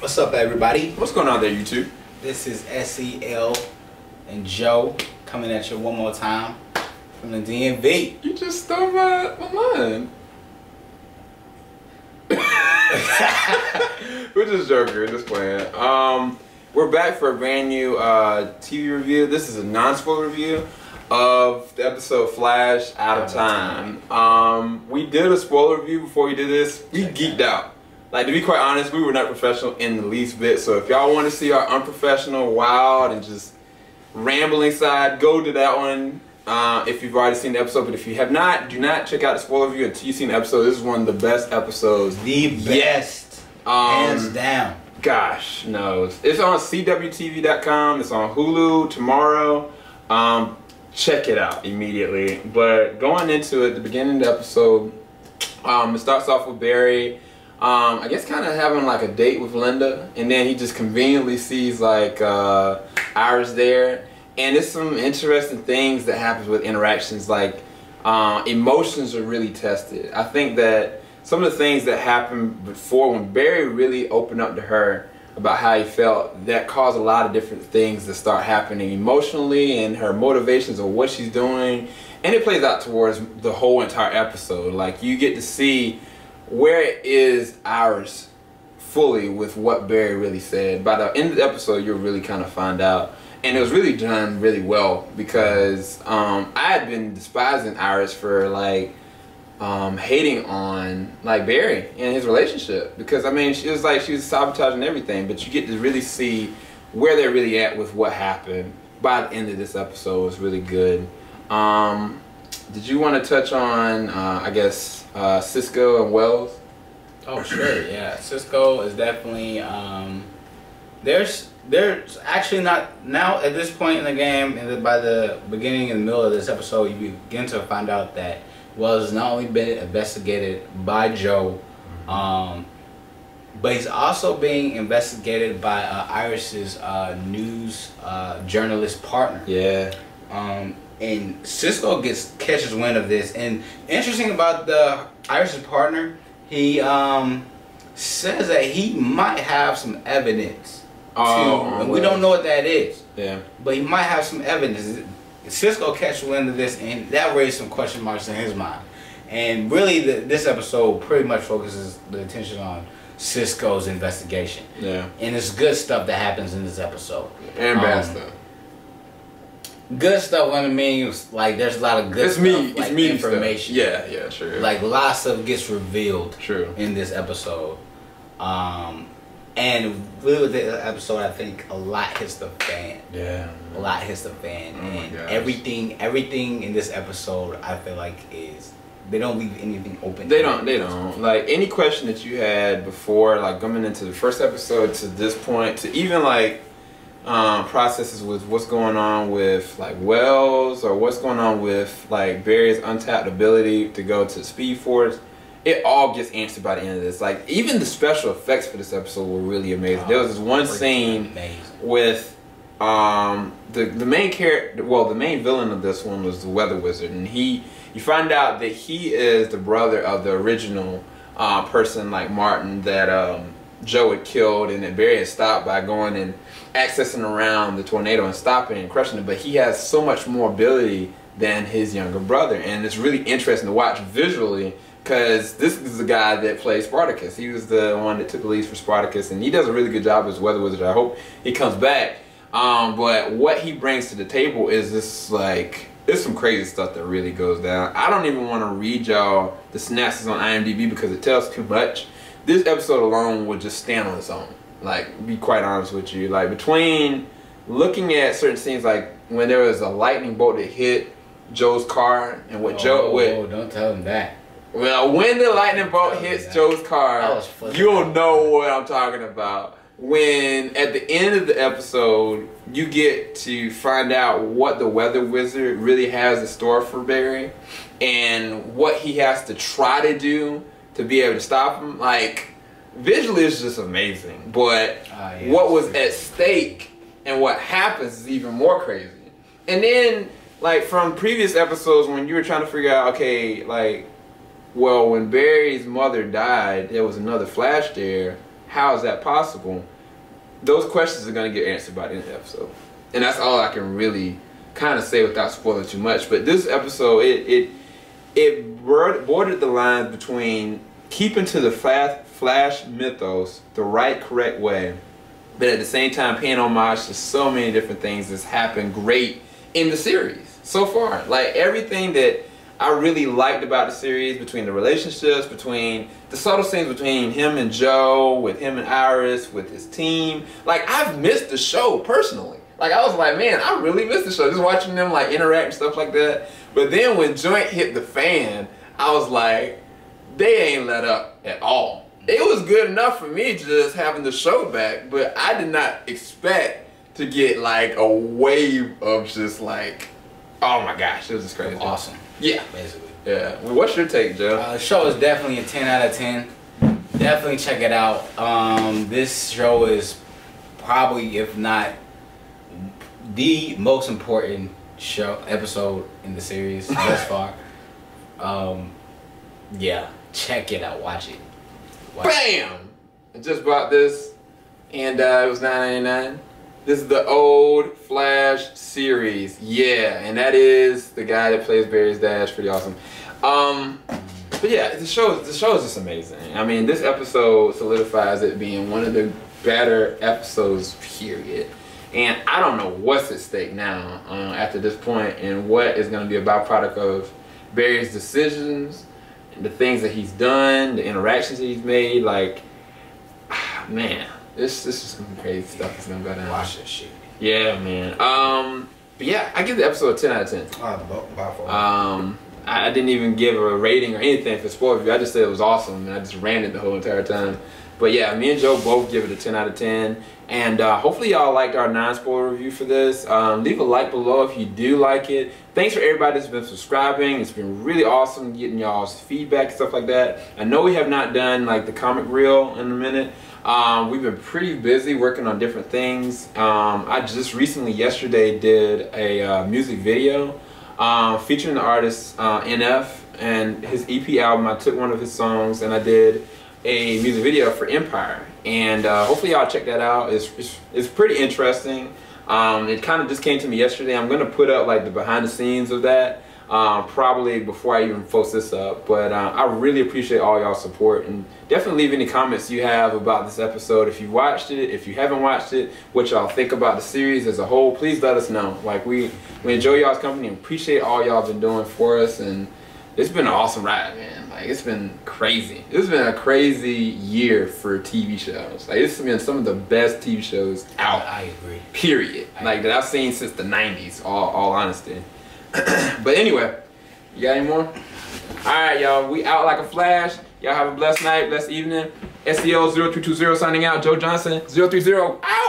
What's up, everybody? What's going on there, YouTube? This is SEL and Joe coming at you one more time from the DMV. You just stole my line. We're just joking, we're just playing. We're back for a brand new TV review. This is a non-spoiler review of the episode Flash Out of Time. We did a spoiler review before we did this. We geeked out. Like, to be quite honest, we were not professional in the least bit. So if y'all want to see our unprofessional, wild, and just rambling side, go to that one if you've already seen the episode. But if you have not, do not check out the spoiler review until you've seen the episode. This is one of the best episodes. The best. Hands down. Gosh, no. It's on CWTV.com. It's on Hulu tomorrow. Check it out immediately. But going into it, the beginning of the episode, it starts off with Barry, I guess kind of having like a date with Linda, and then he just conveniently sees like Iris there, and there's some interesting things that happens with interactions. Like emotions are really tested. I think that some of the things that happened before, when Barry really opened up to her about how he felt, that caused a lot of different things to start happening emotionally, and her motivations of what she's doing, and it plays out towards the whole entire episode. Like, you get to see where is Iris fully with what Barry really said. By the end of the episode, you'll really kind of find out. And it was really done really well, because I had been despising Iris for like hating on like Barry and his relationship, because I mean, she was sabotaging everything. But you get to really see where they're really at with what happened by the end of this episode. It was really good. Did you want to touch on I guess Cisco and Wells? Oh sure, yeah. Cisco is definitely there's actually not now at this point in the game, and by the beginning and the middle of this episode, you begin to find out that Wells has not only been investigated by Joe, but he's also being investigated by Iris's news journalist partner. Yeah. And Cisco catches wind of this, and interesting about the Iris's partner, he says that he might have some evidence. And we don't know what that is. Yeah. But he might have some evidence. Cisco catches wind of this, and that raised some question marks in his mind. And really, this episode pretty much focuses the attention on Cisco's investigation. Yeah. And it's good stuff that happens in this episode. And bad stuff. Good stuff, what I mean, like there's a lot of good stuff, like information. Stuff. Yeah, true. Like lots of gets revealed. True. In this episode. And really with the episode, I think a lot hits the fan. Yeah. A lot hits the fan. Oh, and everything in this episode, I feel like they don't leave anything open. They don't. Like, any question that you had before, like coming into the first episode to this point, to even like processes with what's going on with like Wells, or what's going on with like Barry's untapped ability to go to Speed Force, it all gets answered by the end of this. Like, even the special effects for this episode were really amazing. There was this one scene with the main character, well, the main villain of this one was the Weather Wizard, and you find out that he is the brother of the original person like Mardon that Joe had killed, and that Barry had stopped by going and accessing around the tornado and stopping and crushing it. But he has so much more ability than his younger brother, and it's really interesting to watch visually, because this is the guy that plays Spartacus. He was the one that took the lead for Spartacus, and he does a really good job as Weather Wizard. I hope he comes back. But what he brings to the table is this, like, there's some crazy stuff that really goes down. I don't even want to read y'all the synopsis on IMDb because it tells too much. This episode alone would just stand on its own. Like, be quite honest with you. Like, between looking at certain scenes, like when there was a lightning bolt that hit Joe's car, and what don't tell him that. Well, when the lightning bolt hits Joe's car, you'll know what I'm talking about. When at the end of the episode, you get to find out what the Weather Wizard really has in store for Barry, and what he has to try to do to be able to stop him. Like, visually it's just amazing. But what was at stake and what happens is even more crazy. And then, like, from previous episodes when you were trying to figure out, okay, like, well, when Barry's mother died, there was another Flash there. How is that possible? those questions are going to get answered by the end of the episode. And that's all I can really kind of say without spoiling too much. But this episode, it bordered the lines between keeping to the Flash mythos the right, correct way, but at the same time paying homage to so many different things that's happened great in the series so far. Like everything that I really liked about the series, between the relationships, between the subtle scenes between him and Joe, with him and Iris, with his team. Like I've missed the show personally. Like I was like, man, I really missed the show. Just watching them like interact and stuff like that. But then when Joint hit the fan, I was like, they ain't let up at all. It was good enough for me just having the show back, but I did not expect to get like a wave of just like, oh my gosh, it was just crazy. Awesome. Yeah. Basically. Yeah. Well, what's your take, Joe? The show is definitely a 10 out of 10. Definitely check it out. This show is probably, if not the most important episode in the series thus far. Yeah, check it out. Watch it. Bam! I just bought this, and it was $9.99. This is the old Flash series. Yeah, and that is the guy that plays Barry's dad. It's pretty awesome. But yeah, the show is just amazing. I mean, this episode solidifies it being one of the better episodes, period. And I don't know what's at stake now after this point, and what is going to be a byproduct of Barry's decisions, and the things that he's done, the interactions that he's made. Like, man, this is some crazy stuff that's going to go down. Watch this shit. Yeah, man. But yeah, I give the episode a 10 out of 10. I didn't even give a rating or anything for spoiler review. I just said it was awesome, and I just ran it the whole entire time. But yeah, me and Joe both give it a 10 out of 10. And hopefully y'all liked our non-spoiler review for this. Leave a like below if you do like it. Thanks for everybody that's been subscribing. It's been really awesome getting y'all's feedback and stuff like that. I know we have not done like the comic reel in a minute. We've been pretty busy working on different things. I just recently, yesterday, did a music video featuring the artist NF and his EP album. I took one of his songs and I did a music video for Empire, and hopefully y'all check that out. It's pretty interesting. It kind of just came to me yesterday. I'm gonna put up like the behind the scenes of that probably before I even post this up, but I really appreciate all y'all support, and definitely leave any comments you have about this episode. If you watched it, if you haven't watched it, what y'all think about the series as a whole, please let us know. Like we enjoy y'all's company and appreciate all y'all been doing for us, and it's been an awesome ride, man. Like, it's been crazy. It's been a crazy year for TV shows. Like, it's been some of the best TV shows out. I agree. Period. Like, that I've seen since the 90s, all honesty. But anyway, you got any more? Alright, y'all. We out like a flash. Y'all have a blessed night, blessed evening. SEO 0320 signing out. Joe Johnson 030. Out!